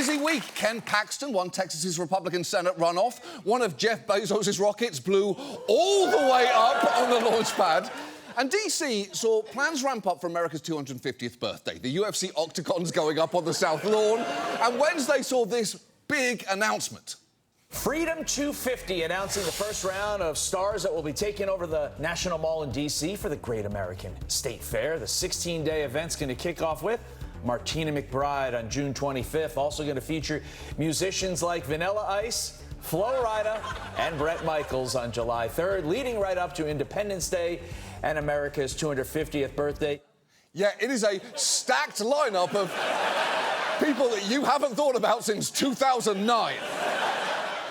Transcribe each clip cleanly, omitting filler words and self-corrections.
busy week. Ken Paxton won Texas's Republican Senate runoff. One of Jeff Bezos' rockets blew all the way up on the launch pad. And D.C. saw plans ramp up for America's 250th birthday. The UFC octagon's going up on the South Lawn. And Wednesday saw this big announcement. Freedom 250 announcing the first round of stars that will be taking over the National Mall in D.C. for the Great American State Fair. The 16-day event's going to kick off with Martina McBride on June 25th. Also going to feature musicians like Vanilla Ice, Flo Rida, and Bret Michaels on July 3rd, leading right up to Independence Day and America's 250th birthday. Yeah, it is a stacked lineup of people that you haven't thought about since 2009.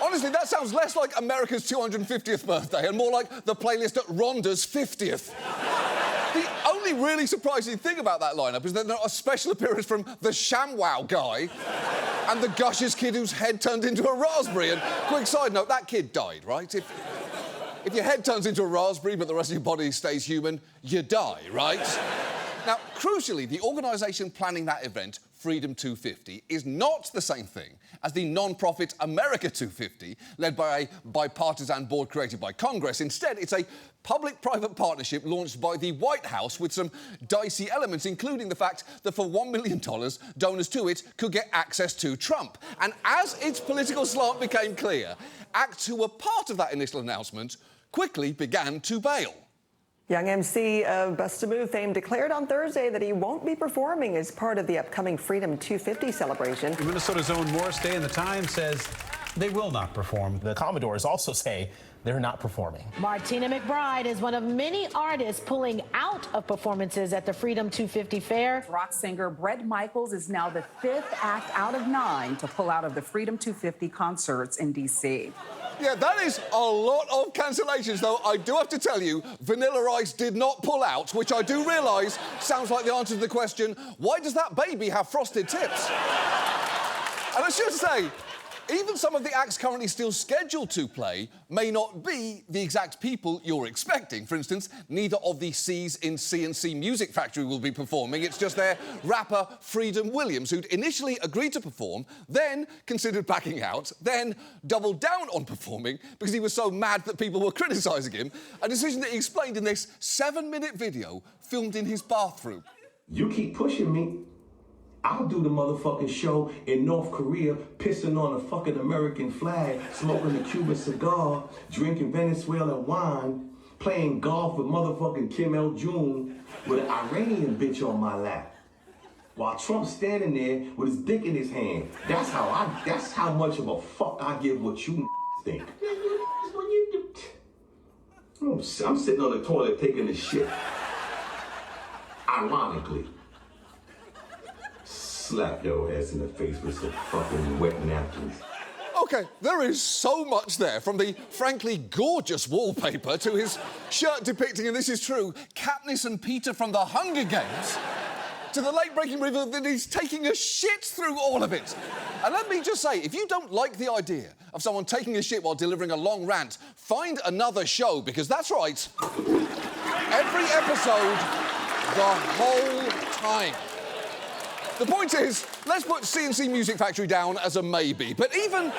Honestly, that sounds less like America's 250th birthday and more like the playlist at Rhonda's 50th. The only really surprising thing about that lineup is that there's not a special appearance from the ShamWow guy and the Gushers kid whose head turned into a raspberry. And quick side note, that kid died, right? If your head turns into a raspberry but the rest of your body stays human, you die, right? Now, crucially, the organisation planning that event, Freedom 250, is not the same thing as the non-profit America 250, led by a bipartisan board created by Congress. Instead, it's a public-private partnership launched by the White House with some dicey elements, including the fact that for $1 million, donors to it could get access to Trump. And as its political slant became clear, acts who were part of that initial announcement quickly began to bail. Young MC of Bust a Move fame declared on Thursday that he won't be performing as part of the upcoming Freedom 250 celebration. Minnesota's own Morris Day in the Times says they will not perform. The Commodores also say they're not performing. Martina McBride is one of many artists pulling out of performances at the Freedom 250 Fair. Rock singer Bret Michaels is now the 5th act out of 9 to pull out of the Freedom 250 concerts in D.C. Yeah, that is a lot of cancellations, though I do have to tell you, Vanilla Ice did not pull out, which I do realise sounds like the answer to the question, why does that baby have frosted tips? And I should say, even some of the acts currently still scheduled to play may not be the exact people you're expecting. For instance, neither of the C's in C&C Music Factory will be performing. It's just their rapper, Freedom Williams, who'd initially agreed to perform, then considered backing out, then doubled down on performing because he was so mad that people were criticising him, a decision that he explained in this 7-minute video filmed in his bathroom. You keep pushing me, I'll do the motherfucking show in North Korea, pissing on a fucking American flag, smoking a Cuban cigar, drinking Venezuelan wine, playing golf with motherfucking Kim Il-jung with an Iranian bitch on my lap. While Trump's standing there with his dick in his hand. That's how much of a fuck I give what you think. I'm sitting on the toilet taking a shit. Ironically. Slap your ass in the face with some fucking wet napkins. OK, there is so much there, from the frankly gorgeous wallpaper to his shirt depicting, and this is true, Katniss and Peter from the Hunger Games, to the late-breaking reveal that he's taking a shit through all of it. And let me just say, if you don't like the idea of someone taking a shit while delivering a long rant, find another show, because that's right, every episode, the whole time. The point is, let's put C&C Music Factory down as a maybe. But even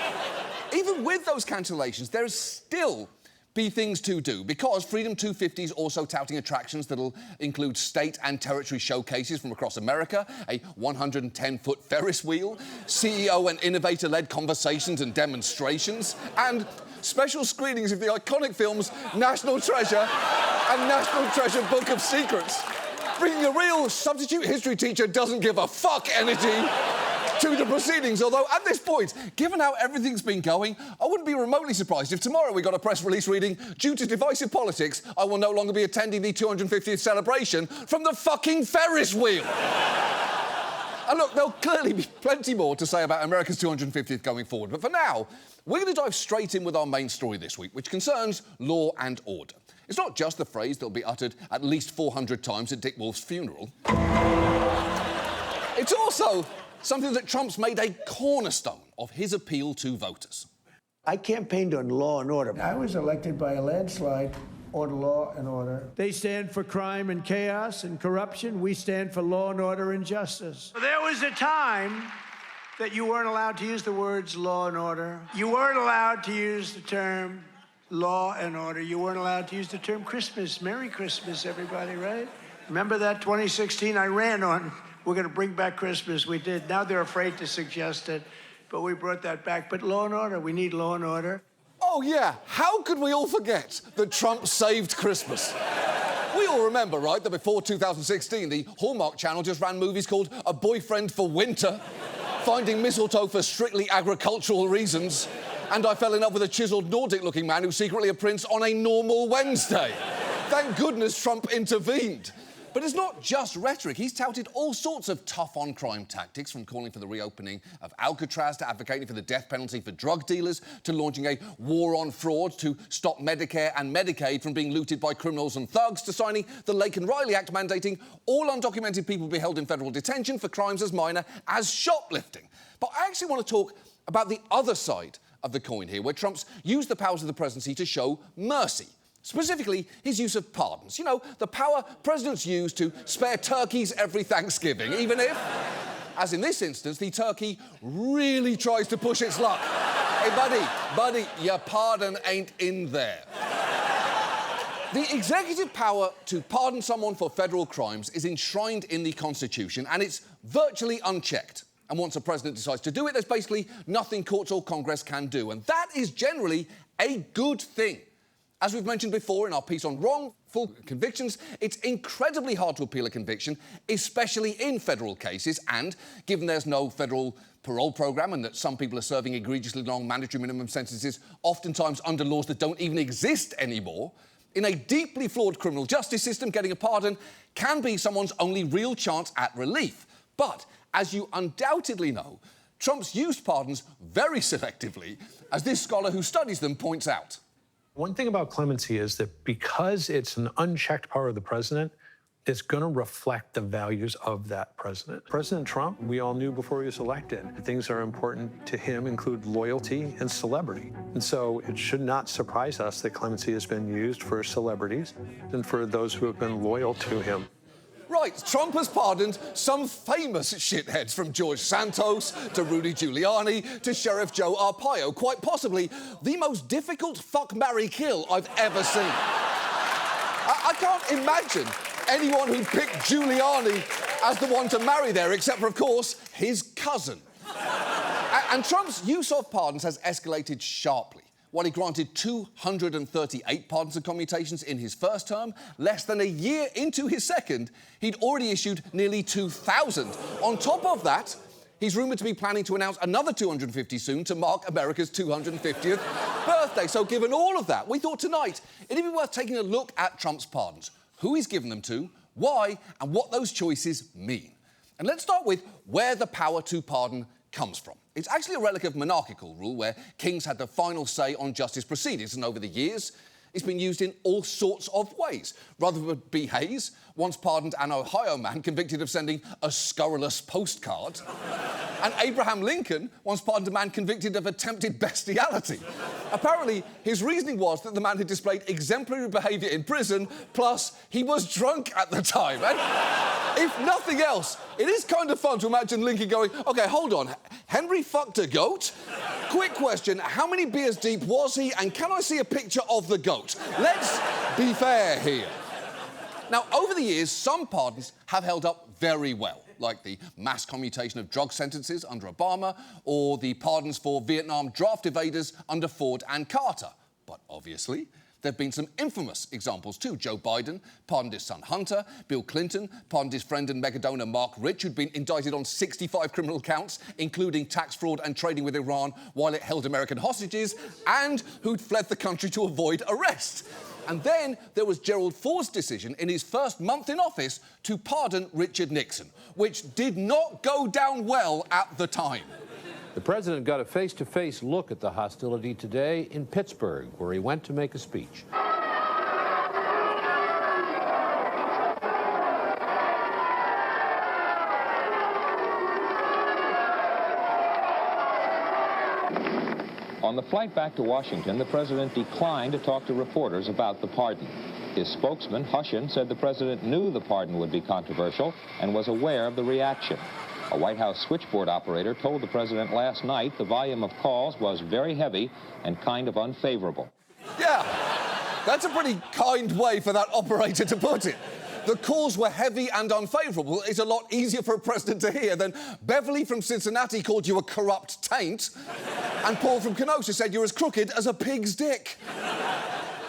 with those cancellations, there's still be things to do, because Freedom 250 is also touting attractions that'll include state and territory showcases from across America, a 110-foot Ferris wheel, CEO and innovator-led conversations and demonstrations, and special screenings of the iconic films National Treasure and National Treasure Book of Secrets, bringing a real substitute history teacher doesn't give a fuck energy to the proceedings. Although, at this point, given how everything's been going, I wouldn't be remotely surprised if tomorrow we got a press release reading, due to divisive politics, I will no longer be attending the 250th celebration from the fucking Ferris wheel. And look, there'll clearly be plenty more to say about America's 250th going forward. But for now, we're going to dive straight in with our main story this week, which concerns law and order. It's not just the phrase that'll be uttered at least 400 times at Dick Wolf's funeral. It's also something that Trump's made a cornerstone of his appeal to voters. I campaigned on law and order. I was elected by a landslide on law and order. They stand for crime and chaos and corruption. We stand for law and order and justice. There was a time that you weren't allowed to use the words law and order. You weren't allowed to use the term law and order. You weren't allowed to use the term Christmas. Merry Christmas, everybody, right? Remember that 2016 I ran on, we're going to bring back Christmas. We did. Now they're afraid to suggest it, but we brought that back. But law and order, we need law and order. Oh, yeah. How could we all forget that Trump saved Christmas? We all remember, right, that before 2016, the Hallmark Channel just ran movies called A Boyfriend for Winter, Finding Mistletoe for Strictly Agricultural Reasons, and I Fell in Love with a Chiseled Nordic-looking man who's secretly a prince on a normal Wednesday. Thank goodness Trump intervened. But it's not just rhetoric. He's touted all sorts of tough-on-crime tactics, from calling for the reopening of Alcatraz to advocating for the death penalty for drug dealers to launching a war on fraud to stop Medicare and Medicaid from being looted by criminals and thugs to signing the Lake and Riley Act mandating all undocumented people be held in federal detention for crimes as minor as shoplifting. But I actually want to talk about the other side of the coin here, where Trump's used the powers of the presidency to show mercy. Specifically, his use of pardons. You know, the power presidents use to spare turkeys every Thanksgiving, even if, as in this instance, the turkey really tries to push its luck. Hey, buddy, your pardon ain't in there. The executive power to pardon someone for federal crimes is enshrined in the Constitution, and it's virtually unchecked. And once a president decides to do it, there's basically nothing courts or Congress can do. And that is generally a good thing. As we've mentioned before in our piece on wrongful convictions, it's incredibly hard to appeal a conviction, especially in federal cases. And given there's no federal parole program and that some people are serving egregiously long mandatory minimum sentences, oftentimes under laws that don't even exist anymore, in a deeply flawed criminal justice system, getting a pardon can be someone's only real chance at relief. But, as you undoubtedly know, Trump's used pardons very selectively, as this scholar who studies them points out. One thing about clemency is that because it's an unchecked power of the president, it's going to reflect the values of that president. President Trump, we all knew before he was elected, things that are important to him include loyalty and celebrity. And so it should not surprise us that clemency has been used for celebrities and for those who have been loyal to him. Right, Trump has pardoned some famous shitheads, from George Santos to Rudy Giuliani to Sheriff Joe Arpaio. Quite possibly the most difficult fuck, marry, kill I've ever seen. I can't imagine anyone who'd pick Giuliani as the one to marry there, except for, of course, his cousin. And Trump's use of pardons has escalated sharply. While he granted 238 pardons and commutations in his first term, less than a year into his second, he'd already issued nearly 2,000. On top of that, he's rumoured to be planning to announce another 250 soon to mark America's 250th birthday. So given all of that, we thought tonight it'd be worth taking a look at Trump's pardons, who he's given them to, why, and what those choices mean. And let's start with where the power to pardon comes from. It's actually a relic of monarchical rule, where kings had the final say on justice proceedings, and over the years, it's been used in all sorts of ways. Rutherford B. Hayes once pardoned an Ohio man convicted of sending a scurrilous postcard. And Abraham Lincoln once pardoned a man convicted of attempted bestiality. Apparently, his reasoning was that the man had displayed exemplary behaviour in prison, plus he was drunk at the time. And if nothing else, it is kind of fun to imagine Lincoln going, OK, hold on, Henry fucked a goat? Quick question, how many beers deep was he, and can I see a picture of the goat? Let's be fair here. Now, over the years, some pardons have held up very well, like the mass commutation of drug sentences under Obama, or the pardons for Vietnam draft evaders under Ford and Carter. But obviously, there have been some infamous examples too. Joe Biden pardoned his son Hunter. Bill Clinton pardoned his friend and mega donor Mark Rich, who'd been indicted on 65 criminal counts, including tax fraud and trading with Iran while it held American hostages, and who'd fled the country to avoid arrest. And then there was Gerald Ford's decision in his first month in office to pardon Richard Nixon, which did not go down well at the time. The president got a face-to-face look at the hostility today in Pittsburgh, where he went to make a speech. On the flight back to Washington, the president declined to talk to reporters about the pardon. His spokesman, Hushin, said the president knew the pardon would be controversial and was aware of the reaction. A White House switchboard operator told the president last night the volume of calls was very heavy and kind of unfavorable. Yeah, that's a pretty kind way for that operator to put it. The calls were heavy and unfavourable is a lot easier for a president to hear than Beverly from Cincinnati called you a corrupt taint and Paul from Kenosha said you're as crooked as a pig's dick.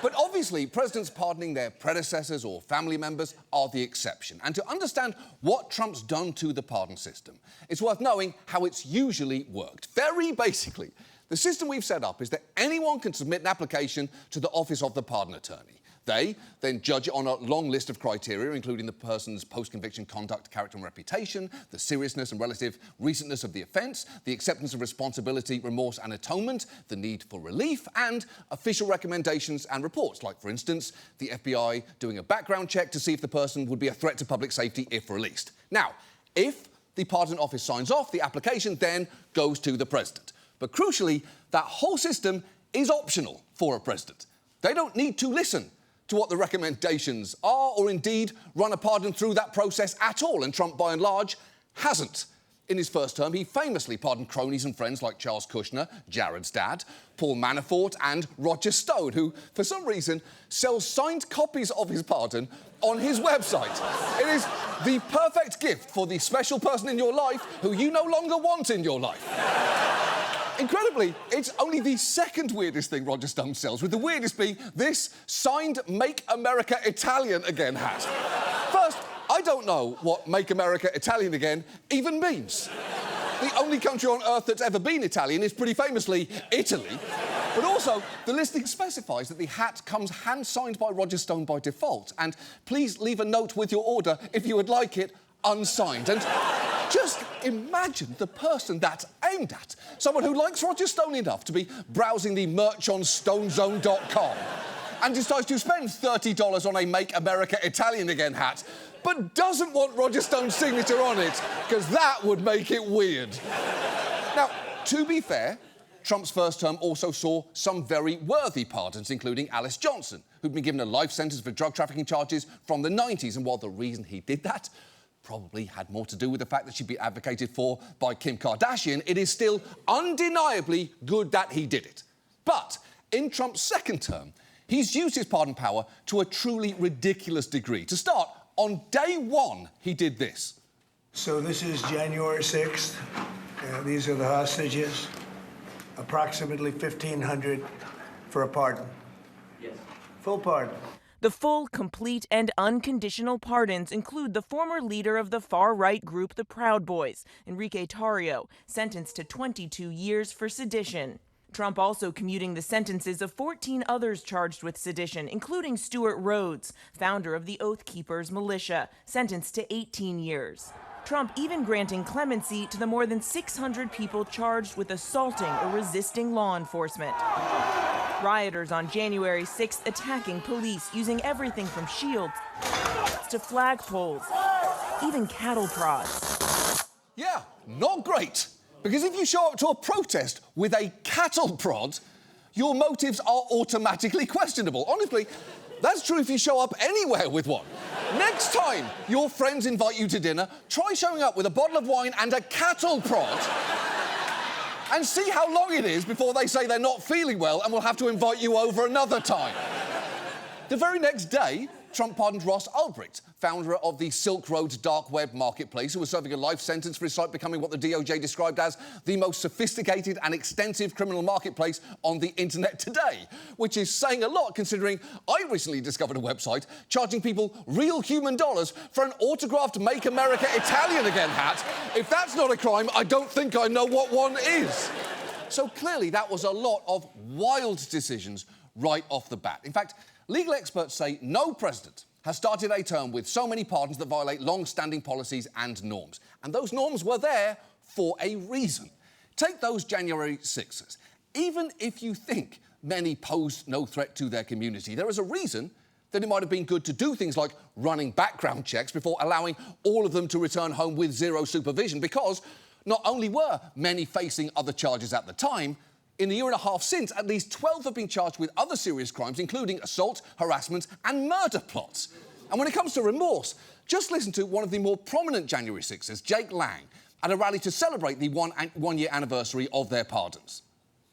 But obviously, presidents pardoning their predecessors or family members are the exception. And to understand what Trump's done to the pardon system, it's worth knowing how it's usually worked. Very basically, the system we've set up is that anyone can submit an application to the Office of the Pardon Attorney. They then judge it on a long list of criteria, including the person's post-conviction conduct, character and reputation, the seriousness and relative recentness of the offence, the acceptance of responsibility, remorse and atonement, the need for relief, and official recommendations and reports, like, for instance, the FBI doing a background check to see if the person would be a threat to public safety if released. Now, if the Pardon Office signs off, the application then goes to the president. But crucially, that whole system is optional for a president. They don't need to listen to what the recommendations are, or indeed run a pardon through that process at all, and Trump, by and large, hasn't. In his first term, he famously pardoned cronies and friends like Charles Kushner, Jared's dad, Paul Manafort and Roger Stone, who, for some reason, sells signed copies of his pardon on his website. It is the perfect gift for the special person in your life who you no longer want in your life. Incredibly, it's only the second weirdest thing Roger Stone sells, with the weirdest being this signed Make America Italian Again hat. First, I don't know what Make America Italian Again even means. The only country on earth that's ever been Italian is pretty famously Italy. But also, the listing specifies that the hat comes hand-signed by Roger Stone by default, and please leave a note with your order if you would like it unsigned. And just imagine the person that's aimed at. Someone who likes Roger Stone enough to be browsing the merch on stonezone.com and decides to spend $30 on a Make America Italian Again hat, but doesn't want Roger Stone's signature on it, because that would make it weird. Now, to be fair, Trump's first term also saw some very worthy pardons, including Alice Johnson, who'd been given a life sentence for drug trafficking charges from the 90s. And while the reason he did that probably had more to do with the fact that she'd been advocated for by Kim Kardashian, it is still undeniably good that he did it. But in Trump's second term, he's used his pardon power to a truly ridiculous degree. To start, on day one, he did this. So this is January 6th. These are the hostages. Approximately 1,500 for a pardon. Yes. Full pardon. The full, complete, and unconditional pardons include the former leader of the far-right group the Proud Boys, Enrique Tarrio, sentenced to 22 years for sedition. Trump also commuting the sentences of 14 others charged with sedition, including Stuart Rhodes, founder of the Oath Keepers militia, sentenced to 18 years. Trump even granting clemency to the more than 600 people charged with assaulting or resisting law enforcement. Rioters on January 6th attacking police using everything from shields to flagpoles, even cattle prods. Yeah, not great. Because if you show up to a protest with a cattle prod, your motives are automatically questionable. Honestly, that's true if you show up anywhere with one. Next time your friends invite you to dinner, try showing up with a bottle of wine and a cattle prod and see how long it is before they say they're not feeling well and will have to invite you over another time. The very next day, Trump pardoned Ross Ulbricht, founder of the Silk Road dark web marketplace, who was serving a life sentence for his site becoming what the DOJ described as the most sophisticated and extensive criminal marketplace on the internet today, which is saying a lot considering I recently discovered a website charging people real human dollars for an autographed Make America Italian Again hat. If that's not a crime, I don't think I know what one is. So clearly that was a lot of wild decisions right off the bat. In fact, legal experts say no president has started a term with so many pardons that violate long-standing policies and norms. And those norms were there for a reason. Take those January 6ers. Even if you think many posed no threat to their community, there is a reason that it might have been good to do things like running background checks before allowing all of them to return home with zero supervision, because not only were many facing other charges at the time, in the year and a half since, at least 12 have been charged with other serious crimes, including assault, harassment, and murder plots. And when it comes to remorse, just listen to one of the more prominent January 6ers, Jake Lang. at a rally to celebrate the one-year anniversary of their pardons.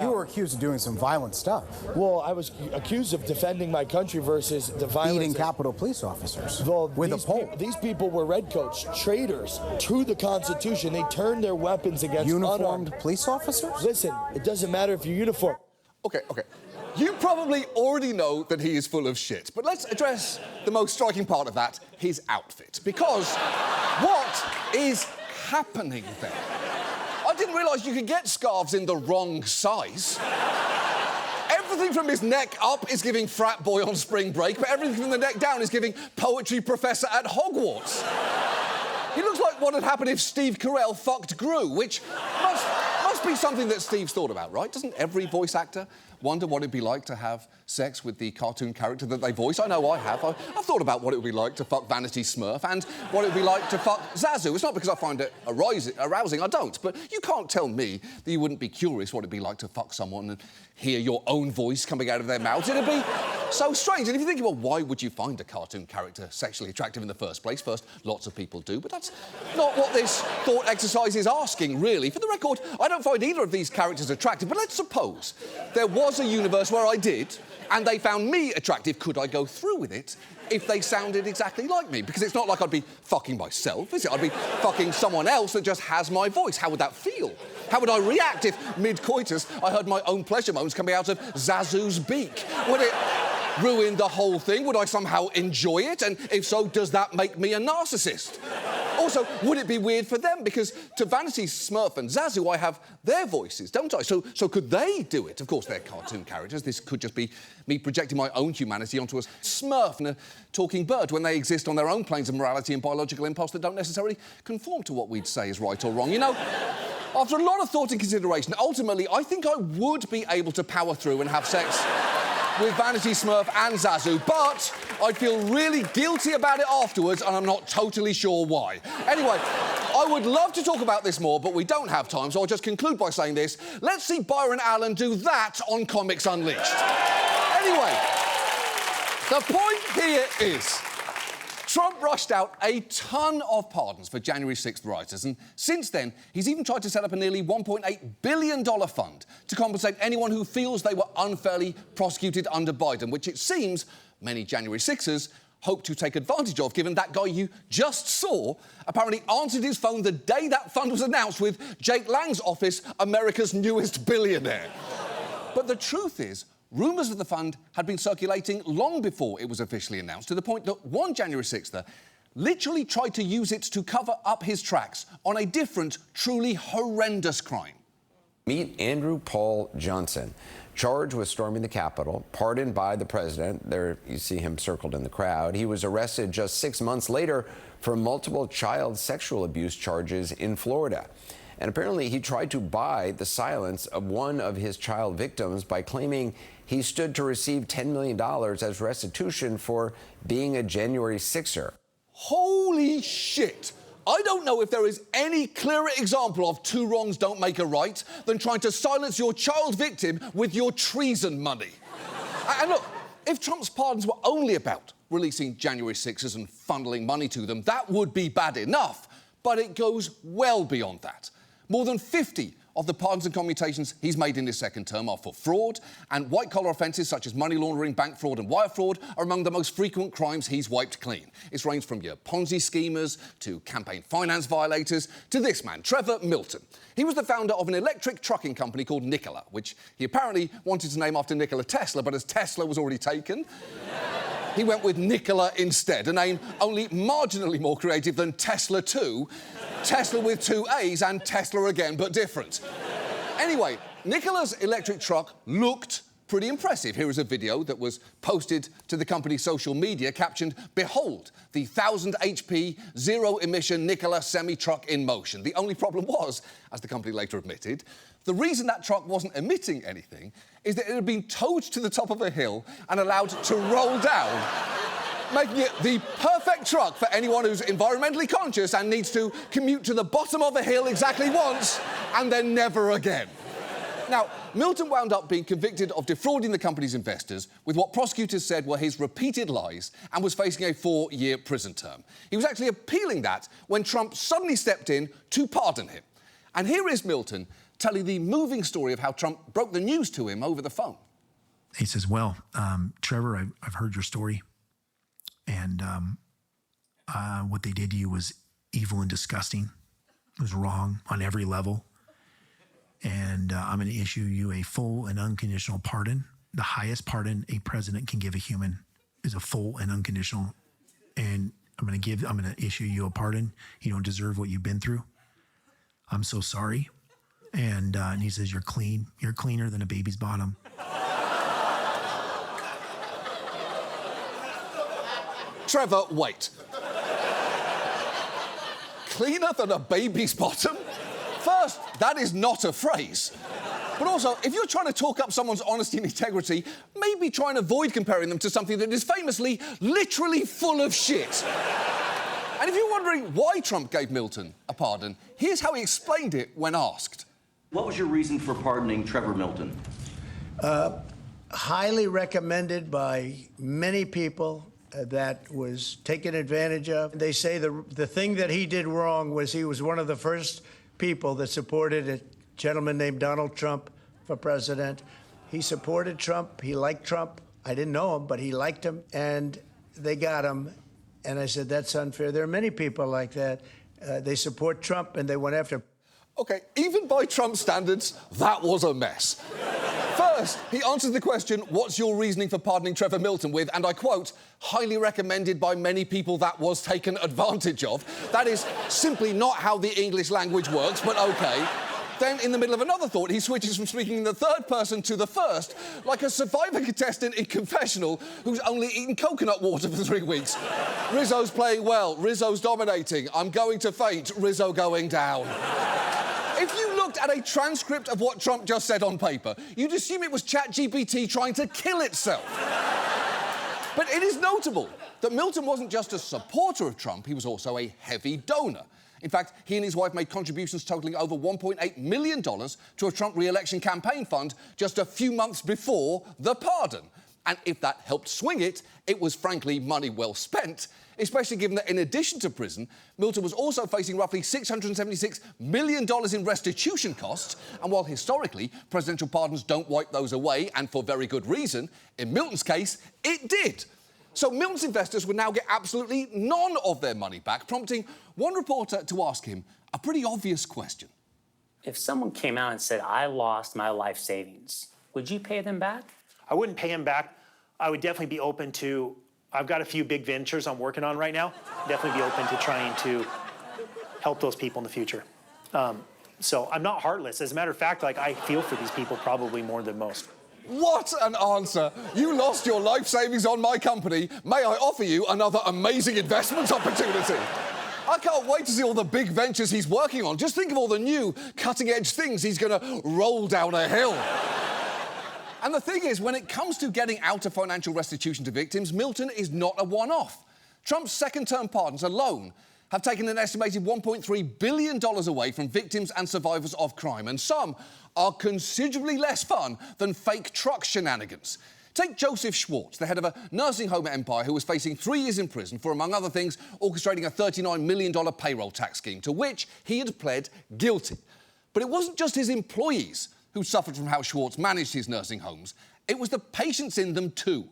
You were accused of doing some violent stuff. Well, I was accused of defending my country versus the violence. Beating Capitol Police officers well, with a pole. These people were redcoats, traitors to the Constitution. They turned their weapons against uniformed police officers? Listen, it doesn't matter if you're uniformed. OK. You probably already know that he is full of shit, but let's address the most striking part of that, his outfit. Because what is happening there? I didn't realise you could get scarves in the wrong size. Everything from his neck up is giving frat boy on spring break, but everything from the neck down is giving poetry professor at Hogwarts. He looks like what would happen if Steve Carell fucked Gru, which must be something that Steve's thought about, right? Doesn't every voice actor wonder what it'd be like to have sex with the cartoon character that they voice? I know I have. I've thought about what it would be like to fuck Vanity Smurf and what it would be like to fuck Zazu. It's not because I find it arousing, I don't. But you can't tell me that you wouldn't be curious what it'd be like to fuck someone and hear your own voice coming out of their mouths. It'd be so strange. And if you think, well, why would you find a cartoon character sexually attractive in the first place? First, lots of people do, but that's not what this thought exercise is asking, really. For the record, I don't find either of these characters attractive, but let's suppose there was a universe where I did, and they found me attractive. Could I go through with it if they sounded exactly like me? Because it's not like I'd be fucking myself, is it? I'd be fucking someone else that just has my voice. How would that feel? How would I react if, mid-coitus, I heard my own pleasure moans coming out of Zazu's beak? Would it ruin the whole thing? Would I somehow enjoy it? And if so, does that make me a narcissist? Also, would it be weird for them? Because to Vanity Smurf and Zazu, I have their voices, don't I? So could they do it? Of course, they're cartoon characters. This could just be me projecting my own humanity onto a Smurf and a talking bird when they exist on their own planes of morality and biological impulse that don't necessarily conform to what we'd say is right or wrong. You know, after a lot of thought and consideration, ultimately, I think I would be able to power through and have sex with Vanity Smurf and Zazu, but I'd feel really guilty about it afterwards, and I'm not totally sure why. Anyway, I would love to talk about this more, but we don't have time, so I'll just conclude by saying this. Let's see Byron Allen do that on Comics Unleashed. Anyway, the point here is Trump rushed out a ton of pardons for January 6th rioters, and since then, he's even tried to set up a nearly $1.8 billion fund to compensate anyone who feels they were unfairly prosecuted under Biden, which it seems many January 6ers hope to take advantage of, given that guy you just saw apparently answered his phone the day that fund was announced with Jake Lang's office, America's newest billionaire. But the truth is, rumours of the fund had been circulating long before it was officially announced, to the point that one January 6ther literally tried to use it to cover up his tracks on a different, truly horrendous crime. Meet Andrew Paul Johnson, charged with storming the Capitol, pardoned by the president. There you see him circled in the crowd. He was arrested just 6 months later for multiple child sexual abuse charges in Florida. And apparently he tried to buy the silence of one of his child victims by claiming he stood to receive $10 million as restitution for being a January 6er. Holy shit! I don't know if there is any clearer example of two wrongs don't make a right than trying to silence your child victim with your treason money. And look, if Trump's pardons were only about releasing January 6ers and funneling money to them, that would be bad enough. But it goes well beyond that. More than 50 of the pardons and commutations he's made in his second term are for fraud, and white-collar offences such as money laundering, bank fraud and wire fraud are among the most frequent crimes he's wiped clean. It's ranged from your Ponzi schemers to campaign finance violators to this man, Trevor Milton. He was the founder of an electric trucking company called Nikola, which he apparently wanted to name after Nikola Tesla, but as Tesla was already taken, he went with Nikola instead, a name only marginally more creative than Tesla 2, Tesla with 2 A's and Tesla again, but different. Anyway, Nikola's electric truck looked pretty impressive. Here is a video that was posted to the company's social media captioned, "Behold, the 1,000 HP, zero-emission Nikola semi-truck in motion." The only problem was, as the company later admitted, the reason that truck wasn't emitting anything is that it had been towed to the top of a hill and allowed to roll down, making it the perfect truck for anyone who's environmentally conscious and needs to commute to the bottom of a hill exactly once and then never again. Now, Milton wound up being convicted of defrauding the company's investors with what prosecutors said were his repeated lies and was facing a 4-year prison term. He was actually appealing that when Trump suddenly stepped in to pardon him. And here is Milton telling the moving story of how Trump broke the news to him over the phone. He says, well, Trevor, I've heard your story, and what they did to you was evil and disgusting. It was wrong on every level. And I'm going to issue you a full and unconditional pardon. The highest pardon a president can give a human is a full and unconditional. And I'm going to issue you a pardon. You don't deserve what you've been through. I'm so sorry. And he says, you're clean. You're cleaner than a baby's bottom. Trevor, wait. Cleaner than a baby's bottom? First, that is not a phrase. But also, if you're trying to talk up someone's honesty and integrity, maybe try and avoid comparing them to something that is famously, literally full of shit. And if you're wondering why Trump gave Milton a pardon, here's how he explained it when asked. What was your reason for pardoning Trevor Milton? Highly recommended by many people. That was taken advantage of. They say the thing that he did wrong was he was one of the first people that supported a gentleman named Donald Trump for president. He supported Trump. He liked Trump. I didn't know him, but he liked him. And they got him. And I said, that's unfair. There are many people like that. They support Trump, and they went after him. OK, even by Trump's standards, that was a mess. First, he answered the question, what's your reasoning for pardoning Trevor Milton with, and I quote, highly recommended by many people that was taken advantage of. That is simply not how the English language works, but OK. Then, in the middle of another thought, he switches from speaking in the third person to the first, like a Survivor contestant in confessional who's only eaten coconut water for 3 weeks. Rizzo's playing well. Rizzo's dominating. I'm going to faint. Rizzo going down. If you looked at a transcript of what Trump just said on paper, you'd assume it was ChatGPT trying to kill itself. But it is notable that Milton wasn't just a supporter of Trump, he was also a heavy donor. In fact, he and his wife made contributions totaling over $1.8 million to a Trump re-election campaign fund just a few months before the pardon. And if that helped swing it, it was frankly money well spent, especially given that in addition to prison, Milton was also facing roughly $676 million in restitution costs. And while historically presidential pardons don't wipe those away, and for very good reason, in Milton's case, it did. So Milton's investors would now get absolutely none of their money back, prompting one reporter to ask him a pretty obvious question. If someone came out and said, I lost my life savings, would you pay them back? I wouldn't pay him back. I would definitely be open to, I've got a few big ventures I'm working on right now. Definitely be open to trying to help those people in the future. So I'm not heartless. As a matter of fact, I feel for these people probably more than most. What an answer. You lost your life savings on my company. May I offer you another amazing investment opportunity? I can't wait to see all the big ventures he's working on. Just think of all the new cutting-edge things he's going to roll down a hill. And the thing is, when it comes to getting out of financial restitution to victims, Milton is not a one-off. Trump's second-term pardons alone have taken an estimated $1.3 billion away from victims and survivors of crime, and some are considerably less fun than fake truck shenanigans. Take Joseph Schwartz, the head of a nursing home empire who was facing 3 years in prison for, among other things, orchestrating a $39 million payroll tax scheme to which he had pled guilty. But it wasn't just his employees who suffered from how Schwartz managed his nursing homes. It was the patients in them, too.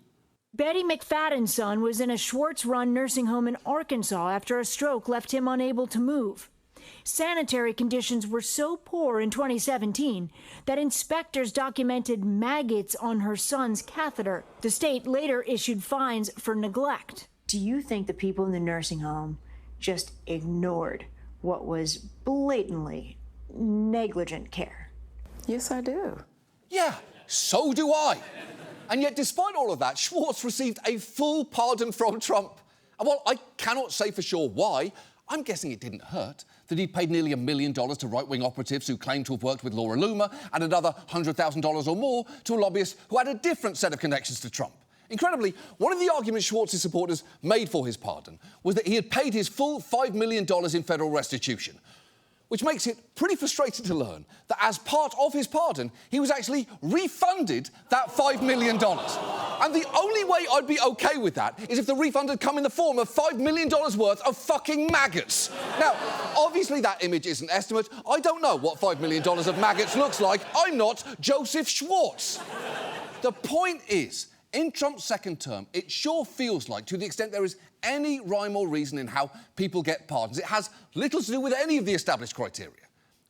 Betty McFadden's son was in a Schwartz-run nursing home in Arkansas after a stroke left him unable to move. Sanitary conditions were so poor in 2017 that inspectors documented maggots on her son's catheter. The state later issued fines for neglect. Do you think the people in the nursing home just ignored what was blatantly negligent care? Yes, I do. Yeah, so do I. And yet, despite all of that, Schwartz received a full pardon from Trump. And while I cannot say for sure why, I'm guessing it didn't hurt that he paid nearly $1 million to right-wing operatives who claimed to have worked with Laura Loomer and another $100,000 or more to a lobbyist who had a different set of connections to Trump. Incredibly, one of the arguments Schwartz's supporters made for his pardon was that he had paid his full $5 million in federal restitution. which makes it pretty frustrating to learn that as part of his pardon, he was actually refunded that $5 million. And the only way I'd be OK with that is if the refund had come in the form of $5 million worth of fucking maggots. Now, obviously that image is an estimate. I don't know what $5 million of maggots looks like. I'm not Joseph Schwartz. The point is, in Trump's second term, it sure feels like, to the extent there is any rhyme or reason in how people get pardons, it has little to do with any of the established criteria.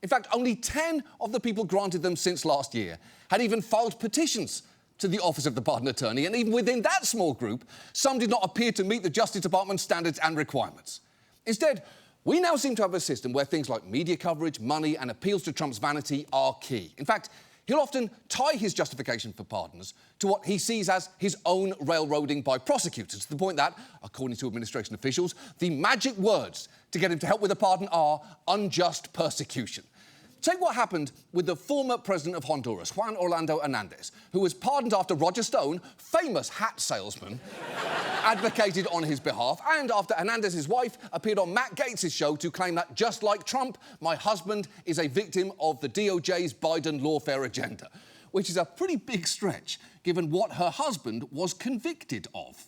In fact, only 10 of the people granted them since last year had even filed petitions to the Office of the Pardon Attorney, and even within that small group, some did not appear to meet the Justice Department's standards and requirements. Instead, we now seem to have a system where things like media coverage, money, and appeals to Trump's vanity are key. In fact, he'll often tie his justification for pardons to what he sees as his own railroading by prosecutors, to the point that, according to administration officials, the magic words to get him to help with a pardon are unjust persecution. Take what happened with the former president of Honduras, Juan Orlando Hernandez, who was pardoned after Roger Stone, famous hat salesman, advocated on his behalf, and after Hernandez's wife appeared on Matt Gaetz' show to claim that, just like Trump, my husband is a victim of the DOJ's Biden lawfare agenda, which is a pretty big stretch, given what her husband was convicted of.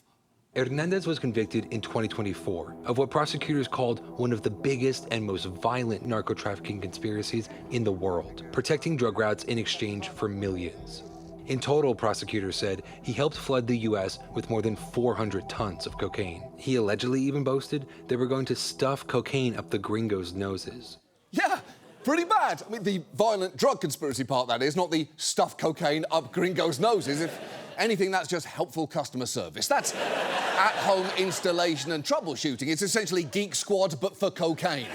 Hernandez was convicted in 2024 of what prosecutors called one of the biggest and most violent narco-trafficking conspiracies in the world, protecting drug routes in exchange for millions. In total, prosecutors said he helped flood the U.S. with more than 400 tons of cocaine. He allegedly even boasted they were going to stuff cocaine up the gringos' noses. Yeah, pretty bad. I mean, the violent drug conspiracy part, that is, not the stuff cocaine up gringos' noses. If anything, that's just helpful customer service. That's at-home installation and troubleshooting. It's essentially Geek Squad, but for cocaine.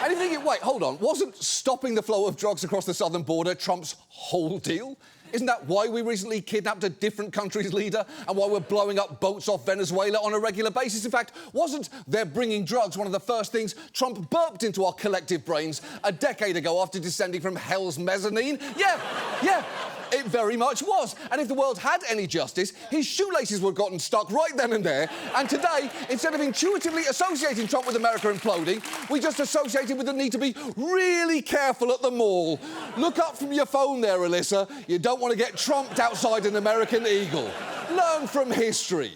And you're thinking, wait, hold on, wasn't stopping the flow of drugs across the southern border Trump's whole deal? Isn't that why we recently kidnapped a different country's leader and why we're blowing up boats off Venezuela on a regular basis? In fact, wasn't their bringing drugs one of the first things Trump burped into our collective brains a decade ago after descending from hell's mezzanine? Yeah, it very much was. And if the world had any justice, his shoelaces would have gotten stuck right then and there. And today, instead of intuitively associating Trump with America imploding, we just associate him with the need to be really careful at the mall. Look up from your phone there, Alyssa. You don't want to get trumped outside an American eagle. Learn from history.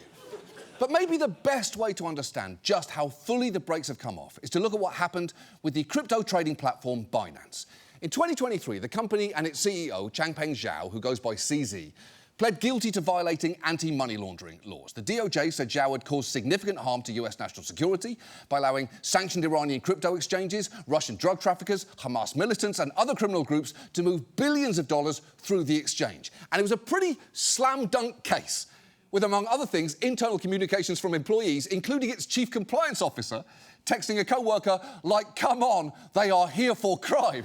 But maybe the best way to understand just how fully the brakes have come off is to look at what happened with the crypto trading platform Binance. In 2023, the company and its CEO, Changpeng Zhao, who goes by CZ, pled guilty to violating anti-money laundering laws. The DOJ said Zhao had caused significant harm to US national security by allowing sanctioned Iranian crypto exchanges, Russian drug traffickers, Hamas militants and other criminal groups to move billions of dollars through the exchange. And it was a pretty slam-dunk case, with, among other things, internal communications from employees, including its chief compliance officer, texting a co-worker like, come on, they are here for crime.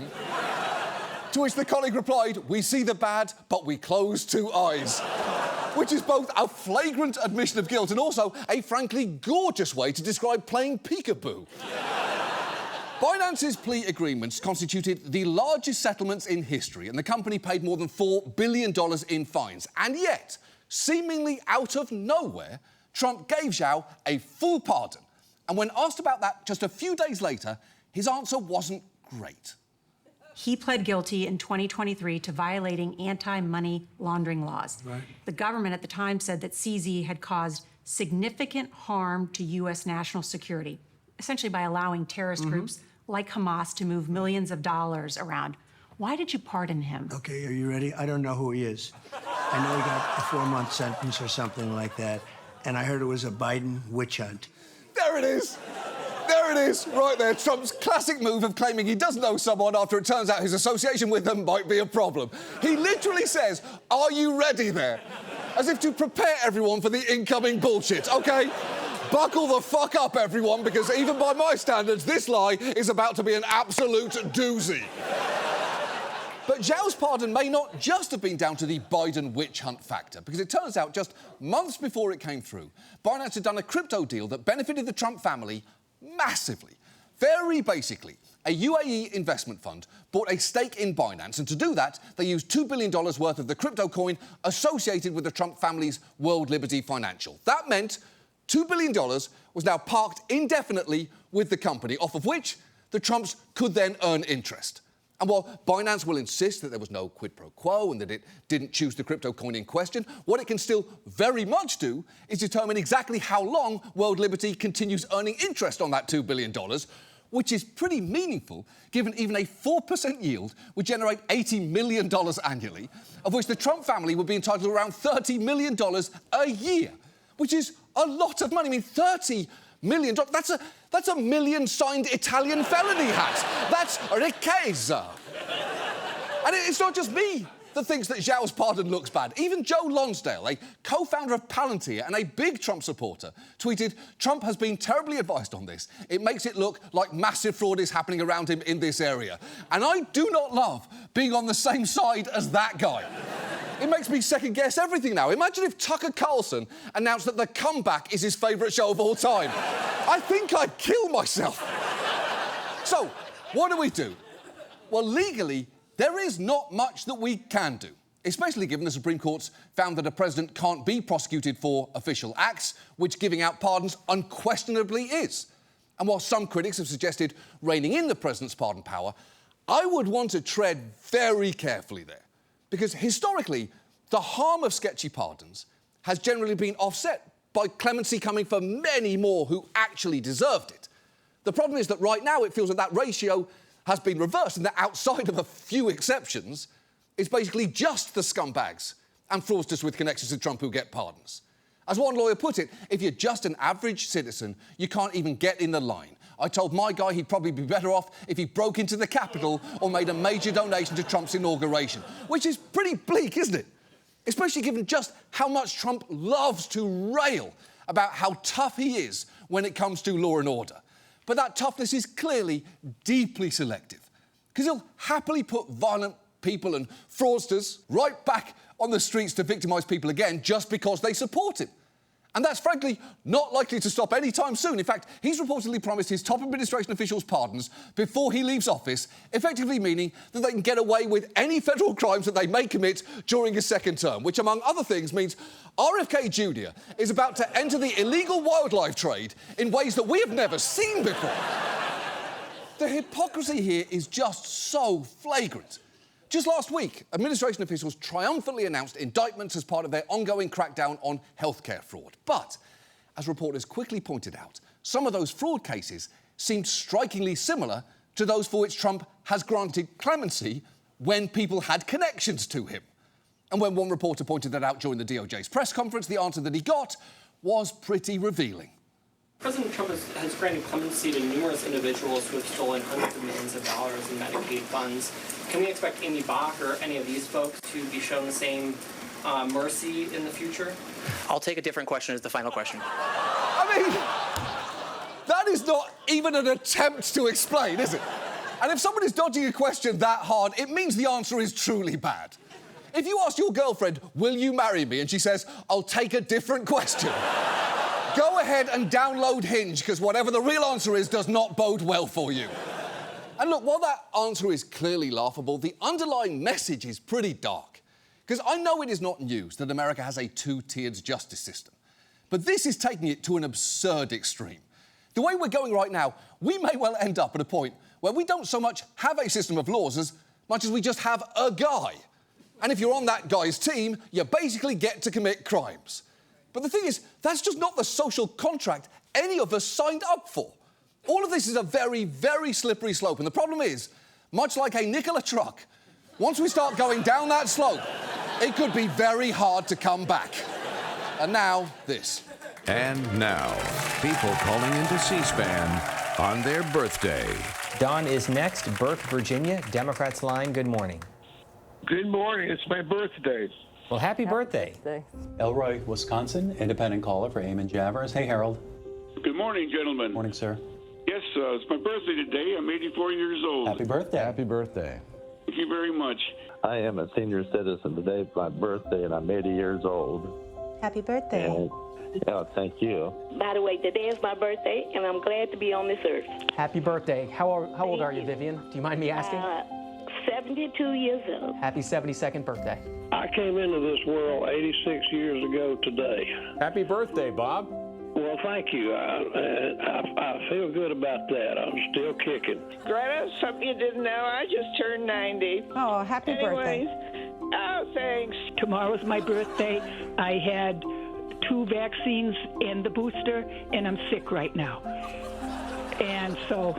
To which the colleague replied, we see the bad, but we close two eyes. Which is both a flagrant admission of guilt and also a frankly gorgeous way to describe playing peekaboo. Binance's plea agreements constituted the largest settlements in history, and the company paid more than $4 billion in fines. And yet, seemingly out of nowhere, Trump gave Zhao a full pardon. And when asked about that just a few days later, his answer wasn't great. He pled guilty in 2023 to violating anti-money laundering laws. Right. The government at the time said that CZ had caused significant harm to U.S. national security, essentially by allowing terrorist groups like Hamas to move millions of dollars around. Why did you pardon him? Okay, are you ready? I don't know who he is. I know he got a 4-month sentence or something like that, and I heard it was a Biden witch hunt. There it is. There it is, right there. Trump's classic move of claiming he does know someone after it turns out his association with them might be a problem. He literally says, are you ready there? As if to prepare everyone for the incoming bullshit, OK? Buckle the fuck up, everyone, because even by my standards, this lie is about to be an absolute doozy. But Zhao's pardon may not just have been down to the Biden witch hunt factor, because it turns out just months before it came through, Binance had done a crypto deal that benefited the Trump family massively. Very basically, a UAE investment fund bought a stake in Binance, and to do that, they used $2 billion worth of the crypto coin associated with the Trump family's World Liberty Financial. That meant $2 billion was now parked indefinitely with the company, off of which the Trumps could then earn interest. And while Binance will insist that there was no quid pro quo and that it didn't choose the crypto coin in question, what it can still very much do is determine exactly how long World Liberty continues earning interest on that $2 billion, which is pretty meaningful, given even a 4% yield would generate $80 million annually, of which the Trump family would be entitled to around $30 million a year, which is a lot of money. I mean, $30 million, that's a million signed Italian felony hat. That's ricchezza. And it's not just me that thinks that Zhao's pardon looks bad. Even Joe Lonsdale, a co-founder of Palantir and a big Trump supporter, tweeted, "Trump has been terribly advised on this. It makes it look like massive fraud is happening around him in this area." And I do not love being on the same side as that guy. It makes me second-guess everything now. Imagine if Tucker Carlson announced that The Comeback is his favourite show of all time. I think I'd kill myself. So, what do? Well, legally, there is not much that we can do, especially given the Supreme Court's found that a president can't be prosecuted for official acts, which giving out pardons unquestionably is. And while some critics have suggested reining in the president's pardon power, I would want to tread very carefully there. Because historically, the harm of sketchy pardons has generally been offset by clemency coming for many more who actually deserved it. The problem is that right now it feels that that ratio has been reversed and that outside of a few exceptions, it's basically just the scumbags and fraudsters with connections to Trump who get pardons. As one lawyer put it, if you're just an average citizen, you can't even get in the line. I told my guy he'd probably be better off if he broke into the Capitol or made a major donation to Trump's inauguration, which is pretty bleak, isn't it? Especially given just how much Trump loves to rail about how tough he is when it comes to law and order. But that toughness is clearly deeply selective, because he'll happily put violent people and fraudsters right back on the streets to victimise people again just because they support him. And that's frankly not likely to stop anytime soon. In fact, he's reportedly promised his top administration officials pardons before he leaves office, effectively meaning that they can get away with any federal crimes that they may commit during his second term, which, among other things, means RFK Jr. is about to enter the illegal wildlife trade in ways that we have never seen before. The hypocrisy here is just so flagrant. Just last week, administration officials triumphantly announced indictments as part of their ongoing crackdown on healthcare fraud. But, as reporters quickly pointed out, some of those fraud cases seemed strikingly similar to those for which Trump has granted clemency when people had connections to him. And when one reporter pointed that out during the DOJ's press conference, the answer that he got was pretty revealing. President Trump has granted clemency to numerous individuals who have stolen hundreds of millions of dollars in Medicaid funds. Can we expect Amy Bach or any of these folks to be shown the same mercy in the future? I'll take a different question as the final question. I mean, that is not even an attempt to explain, is it? And if someone is dodging a question that hard, it means the answer is truly bad. If you ask your girlfriend, "Will you marry me?" and she says, "I'll take a different question," go ahead and download Hinge, because whatever the real answer is does not bode well for you. And look, while that answer is clearly laughable, the underlying message is pretty dark. Because I know it is not news that America has a two-tiered justice system. But this is taking it to an absurd extreme. The way we're going right now, we may well end up at a point where we don't so much have a system of laws as much as we just have a guy. And if you're on that guy's team, you basically get to commit crimes. But the thing is, that's just not the social contract any of us signed up for. All of this is a very, very slippery slope. And the problem is, much like a nickel a truck, once we start going down that slope, it could be very hard to come back. And now, this. And now, people calling into C-SPAN on their birthday. Don is next. Burke, Virginia, Democrats line. Good morning. Good morning. It's my birthday. Well, happy birthday. Elroy, Wisconsin, independent caller for Eamon Javers. Hey, Harold. Good morning, gentlemen. Morning, sir. Yes, it's my birthday today. I'm 84 years old. Happy birthday. Happy birthday. Thank you very much. I am a senior citizen. Today is my birthday, and I'm 80 years old. Happy birthday. And, thank you. By the way, today is my birthday, and I'm glad to be on this earth. Happy birthday. How old are you, Vivian? Do you mind me asking? 72 years old. Happy 72nd birthday. I came into this world 86 years ago today. Happy birthday, Bob. Well, thank you. I feel good about that. I'm still kicking. Greta, something you didn't know, I just turned 90. Oh, happy birthday. Oh, thanks. Tomorrow's my birthday. I had 2 vaccines and the booster, and I'm sick right now. And so,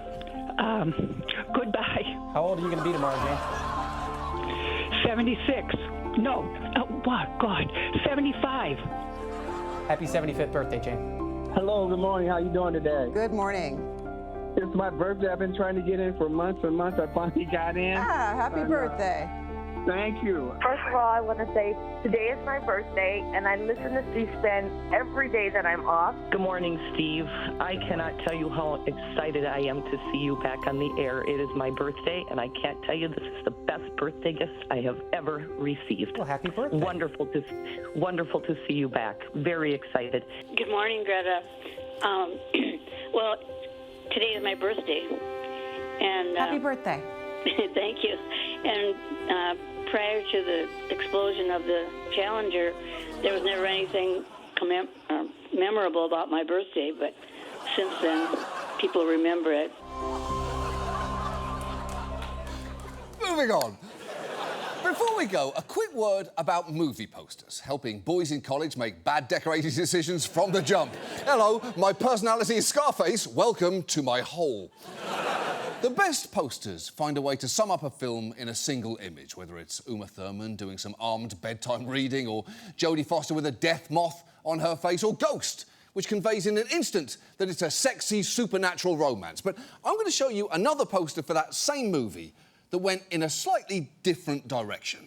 goodbye. How old are you going to be tomorrow, Jane? 76. No, what? God, 75. Happy 75th birthday, Jane. Hello, good morning. How you doing today? Good morning. It's my birthday. I've been trying to get in for months and months. I finally got in. Happy birthday. Thank you. First of all, I want to say today is my birthday, and I listen to C-SPAN every day that I'm off. Good morning, Steve. I cannot tell you how excited I am to see you back on the air. It is my birthday, and I can't tell you this is the best birthday gift I have ever received. Well, happy birthday. Wonderful to see you back. Very excited. Good morning, Greta. Well, today is my birthday, and Happy birthday. thank you. And prior to the explosion of the Challenger, there was never anything memorable about my birthday, but since then, people remember it. Moving on. Before we go, a quick word about movie posters, helping boys in college make bad decorating decisions from the jump. Hello, my personality is Scarface. Welcome to my hole. The best posters find a way to sum up a film in a single image, whether it's Uma Thurman doing some armed bedtime reading, or Jodie Foster with a death moth on her face, or Ghost, which conveys in an instant that it's a sexy supernatural romance. But I'm going to show you another poster for that same movie that went in a slightly different direction.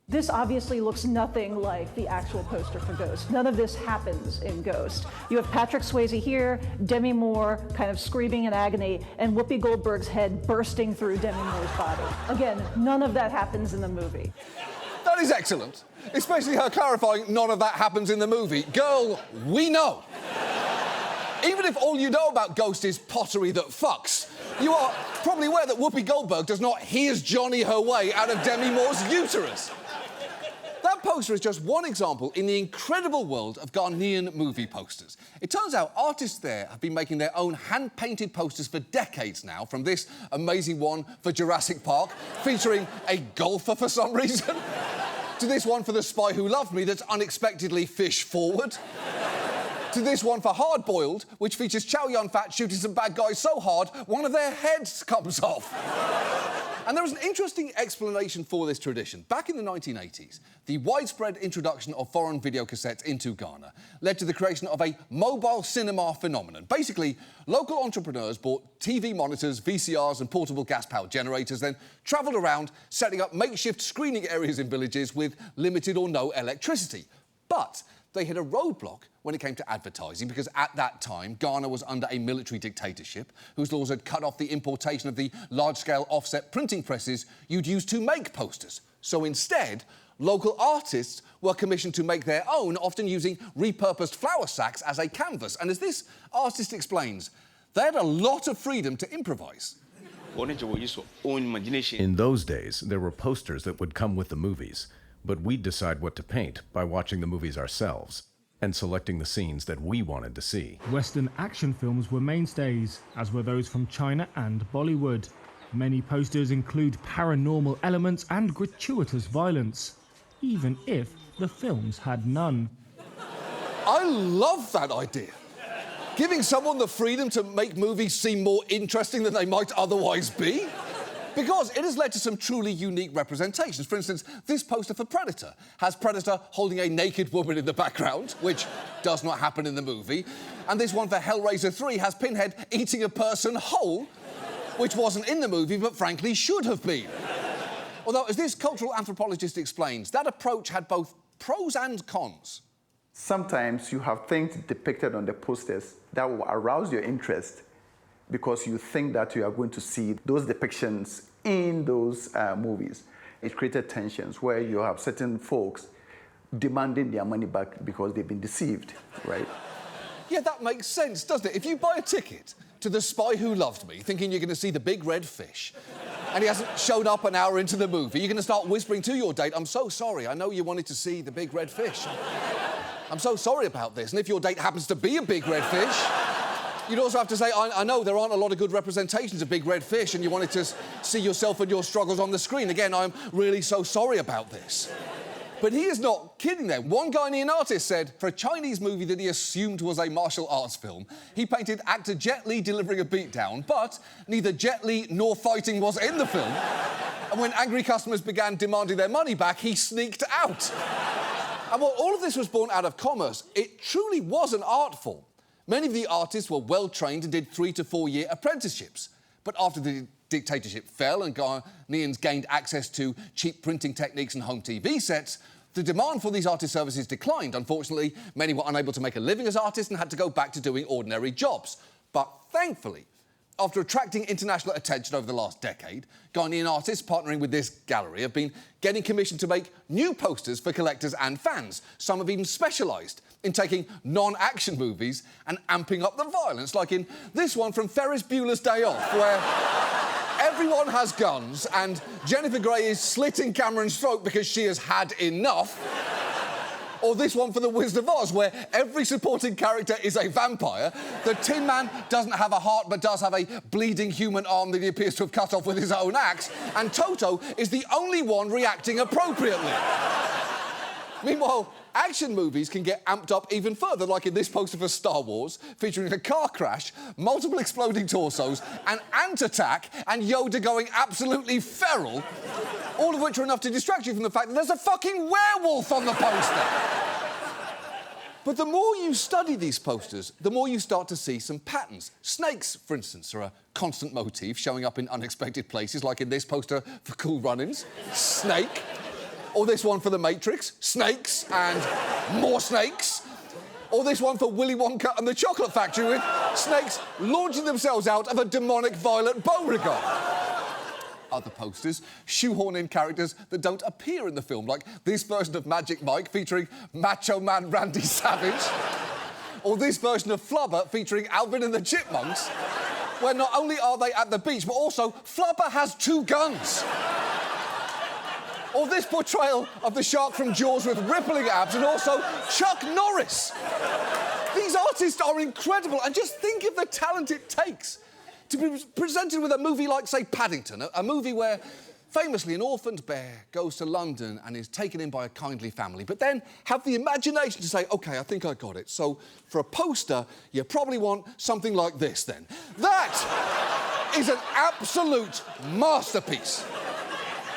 This obviously looks nothing like the actual poster for Ghost. None of this happens in Ghost. You have Patrick Swayze here, Demi Moore kind of screaming in agony, and Whoopi Goldberg's head bursting through Demi Moore's body. Again, none of that happens in the movie. That is excellent, especially her clarifying none of that happens in the movie. Girl, we know. Even if all you know about Ghost is pottery that fucks, you are probably aware that Whoopi Goldberg does not here's Johnny her way out of Demi Moore's uterus. That poster is just one example in the incredible world of Ghanaian movie posters. It turns out artists there have been making their own hand-painted posters for decades now, from this amazing one for Jurassic Park, featuring a golfer for some reason, to this one for The Spy Who Loved Me that's unexpectedly fish-forward, to this one for Hard Boiled, which features Chow Yun-Fat shooting some bad guys so hard, one of their heads comes off. And there is an interesting explanation for this tradition. Back in the 1980s, the widespread introduction of foreign videocassettes into Ghana led to the creation of a mobile cinema phenomenon. Basically, local entrepreneurs bought TV monitors, VCRs and portable gas-powered generators, then travelled around setting up makeshift screening areas in villages with limited or no electricity. But they hit a roadblock when it came to advertising, because at that time, Ghana was under a military dictatorship whose laws had cut off the importation of the large-scale offset printing presses you'd use to make posters. So instead, local artists were commissioned to make their own, often using repurposed flour sacks as a canvas. And as this artist explains, they had a lot of freedom to improvise. In those days, there were posters that would come with the movies, but we'd decide what to paint by watching the movies ourselves and selecting the scenes that we wanted to see. Western action films were mainstays, as were those from China and Bollywood. Many posters include paranormal elements and gratuitous violence, even if the films had none. I love that idea. Giving someone the freedom to make movies seem more interesting than they might otherwise be. Because it has led to some truly unique representations. For instance, this poster for Predator has Predator holding a naked woman in the background, which does not happen in the movie. And this one for Hellraiser 3 has Pinhead eating a person whole, which wasn't in the movie, but frankly should have been. Although, as this cultural anthropologist explains, that approach had both pros and cons. Sometimes you have things depicted on the posters that will arouse your interest because you think that you are going to see those depictions in those movies. It created tensions where you have certain folks demanding their money back because they've been deceived, right? Yeah, that makes sense, doesn't it? If you buy a ticket to The Spy Who Loved Me, thinking you're going to see the big red fish, and he hasn't shown up an hour into the movie, you're going to start whispering to your date, "I'm so sorry, I know you wanted to see the big red fish. I'm so sorry about this." And if your date happens to be a big red fish, You'd also have to say, I know there aren't a lot of good representations of big red fish and you wanted to see yourself and your struggles on the screen. Again, I'm really so sorry about this. But he is not kidding there. One Ghanaian artist said, for a Chinese movie that he assumed was a martial arts film, he painted actor Jet Li delivering a beatdown, but neither Jet Li nor fighting was in the film. And when angry customers began demanding their money back, he sneaked out. And while all of this was born out of commerce, it truly was an art form. Many of the artists were well-trained and did 3 to 4 year apprenticeships. But after the dictatorship fell and Ghanaians gained access to cheap printing techniques and home TV sets, the demand for these artist services declined. Unfortunately, many were unable to make a living as artists and had to go back to doing ordinary jobs. But thankfully, after attracting international attention over the last decade, Ghanaian artists partnering with this gallery have been getting commissioned to make new posters for collectors and fans. Some have even specialised in taking non-action movies and amping up the violence, like in this one from Ferris Bueller's Day Off, where everyone has guns and Jennifer Grey is slitting Cameron's throat because she has had enough. Or this one for The Wizard of Oz, where every supporting character is a vampire. The Tin Man doesn't have a heart, but does have a bleeding human arm that he appears to have cut off with his own axe. And Toto is the only one reacting appropriately. Meanwhile, action movies can get amped up even further, like in this poster for Star Wars, featuring a car crash, multiple exploding torsos, an ant attack, and Yoda going absolutely feral, all of which are enough to distract you from the fact that there's a fucking werewolf on the poster. But the more you study these posters, the more you start to see some patterns. Snakes, for instance, are a constant motif showing up in unexpected places, like in this poster for Cool Runnings. Snake. Or this one for The Matrix, snakes and more snakes. Or this one for Willy Wonka and the Chocolate Factory with snakes launching themselves out of a demonic violet Beauregard. Other posters shoehorn in characters that don't appear in the film, like this version of Magic Mike featuring Macho Man Randy Savage. Or this version of Flubber featuring Alvin and the Chipmunks, where not only are they at the beach, but also Flubber has 2 guns. Or this portrayal of the shark from Jaws with rippling abs and also Chuck Norris. These artists are incredible, and just think of the talent it takes to be presented with a movie like, say, Paddington, a movie where, famously, an orphaned bear goes to London and is taken in by a kindly family, but then have the imagination to say, OK, I think I got it. So, for a poster, you probably want something like this, then. That is an absolute masterpiece.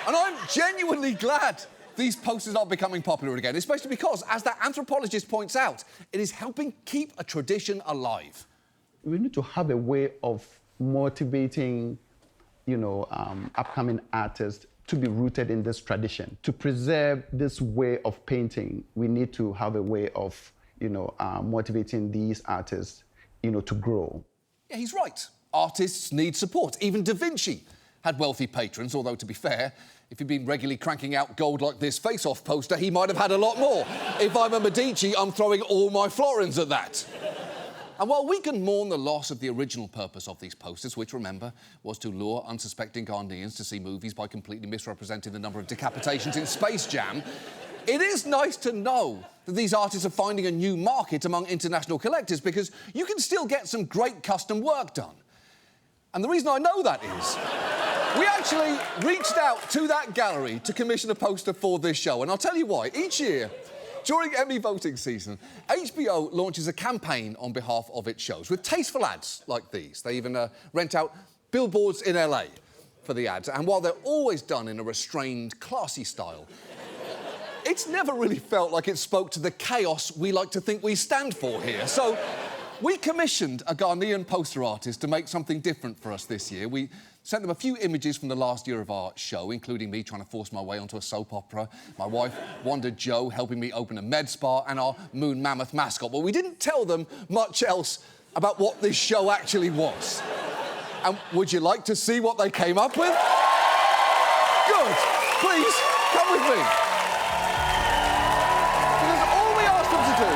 And I'm genuinely glad these posters are becoming popular again, especially because, as that anthropologist points out, it is helping keep a tradition alive. We need to have a way of motivating, upcoming artists to be rooted in this tradition. To preserve this way of painting, we need to have a way of, motivating these artists, to grow. Yeah, he's right. Artists need support. Even Da Vinci had wealthy patrons, although, to be fair, if he'd been regularly cranking out gold like this face-off poster, he might have had a lot more. If I'm a Medici, I'm throwing all my florins at that. And while we can mourn the loss of the original purpose of these posters, which, remember, was to lure unsuspecting Ghanaians to see movies by completely misrepresenting the number of decapitations in Space Jam, it is nice to know that these artists are finding a new market among international collectors, because you can still get some great custom work done. And the reason I know that is we actually reached out to that gallery to commission a poster for this show, and I'll tell you why. Each year, during Emmy voting season, HBO launches a campaign on behalf of its shows with tasteful ads like these. They even rent out billboards in LA for the ads, and while they're always done in a restrained, classy style, it's never really felt like it spoke to the chaos we like to think we stand for here. So we commissioned a Ghanaian poster artist to make something different for us this year. We sent them a few images from the last year of our show, including me trying to force my way onto a soap opera, my wife, Wanda Joe, helping me open a med spa, and our moon mammoth mascot. But we didn't tell them much else about what this show actually was. And would you like to see what they came up with? Good. Please, come with me. Because all we asked them to do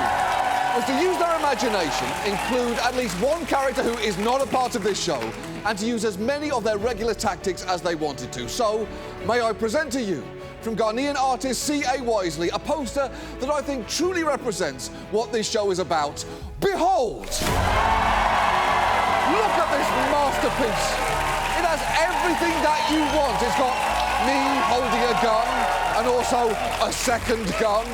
was to use their imagination, include at least one character who is not a part of this show, and to use as many of their regular tactics as they wanted to. So, may I present to you, from Ghanaian artist C.A. Wisely, a poster that I think truly represents what this show is about. Behold! masterpiece. It has everything that you want. It's got me holding a gun and also a second gun.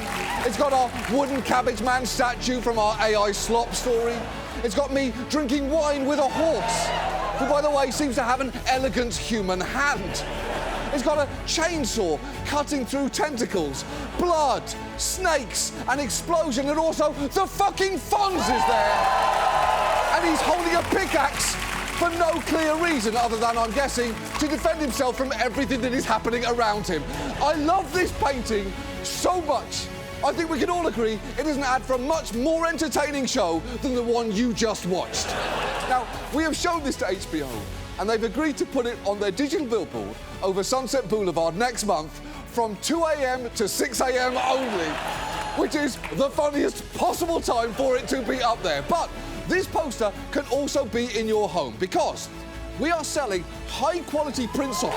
It's got our wooden cabbage man statue from our AI slop story. It's got me drinking wine with a horse, who, by the way, seems to have an elegant human hand. It's got a chainsaw cutting through tentacles, blood, snakes, an explosion, and also the fucking Fonz is there. And he's holding a pickaxe for no clear reason other than, I'm guessing, to defend himself from everything that is happening around him. I love this painting so much. I think we can all agree it is an ad for a much more entertaining show than the one you just watched. Now, we have shown this to HBO, and they've agreed to put it on their digital billboard over Sunset Boulevard next month from 2 a.m. to 6 a.m. only, which is the funniest possible time for it to be up there. But this poster can also be in your home because we are selling high-quality prints of it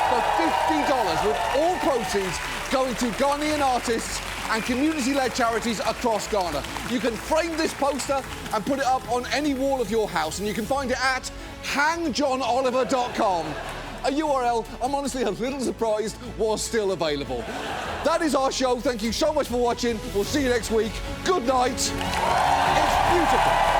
for $50, with all proceeds going to Ghanaian artists and community-led charities across Ghana. You can frame this poster and put it up on any wall of your house, and you can find it at hangjohnoliver.com, a URL I'm honestly a little surprised was still available. That is our show. Thank you so much for watching. We'll see you next week. Good night. It's beautiful.